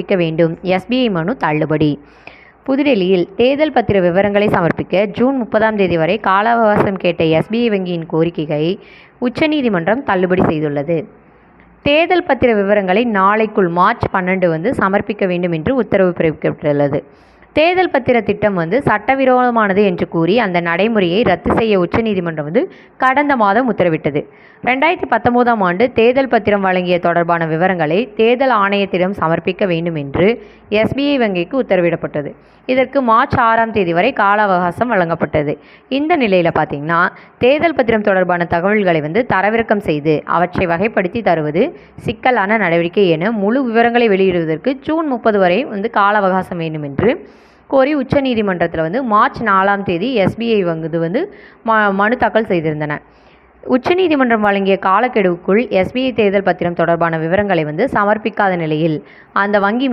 சமர்ப்பிக்க வேண்டும். எஸ்பிஐ மனு தள்ளுபடி. புதுடெல்லியில் தேர்தல் பத்திர விவரங்களை சமர்ப்பிக்க ஜூன் 30 வரை கால அவகாசம் கேட்ட எஸ்பிஐ வங்கியின் கோரிக்கையை உச்சநீதிமன்றம் தள்ளுபடி செய்துள்ளது. தேர்தல் பத்திர விவரங்களை நாளைக்குள் மார்ச் 12 சமர்ப்பிக்க வேண்டும் என்று உத்தரவு பிறப்பிக்கப்பட்டுள்ளது. தேர்தல் பத்திர திட்டம் சட்டவிரோதமானது என்று கூறி அந்த நடைமுறையை ரத்து செய்ய உச்சநீதிமன்றம் கடந்த மாதம் உத்தரவிட்டது. 2019 தேர்தல் பத்திரம் வழங்கிய தொடர்பான விவரங்களை தேர்தல் ஆணையத்திடம் சமர்ப்பிக்க வேண்டும் என்று எஸ்பிஐ வங்கிக்கு உத்தரவிடப்பட்டது. இதற்கு மார்ச் 6 வரை கால அவகாசம் வழங்கப்பட்டது. இந்த நிலையில் பார்த்தீங்கன்னா தேர்தல் பத்திரம் தொடர்பான தகவல்களை தரவிறக்கம் செய்து அவற்றை வகைப்படுத்தி தருவது சிக்கலான நடவடிக்கை என முழு விவரங்களை வெளியிடுவதற்கு ஜூன் 30 வரை கால அவகாசம் வேண்டும் என்று கோரி உச்சநீதிமன்றத்தில் மார்ச் 4 எஸ்பிஐ மனு தாக்கல் செய்திருந்தன. உச்சநீதிமன்றம் வழங்கிய காலக்கெடுவுக்குள் எஸ்பிஐ தேர்தல் பத்திரம் தொடர்பான விவரங்களை சமர்ப்பிக்காத நிலையில் அந்த வங்கி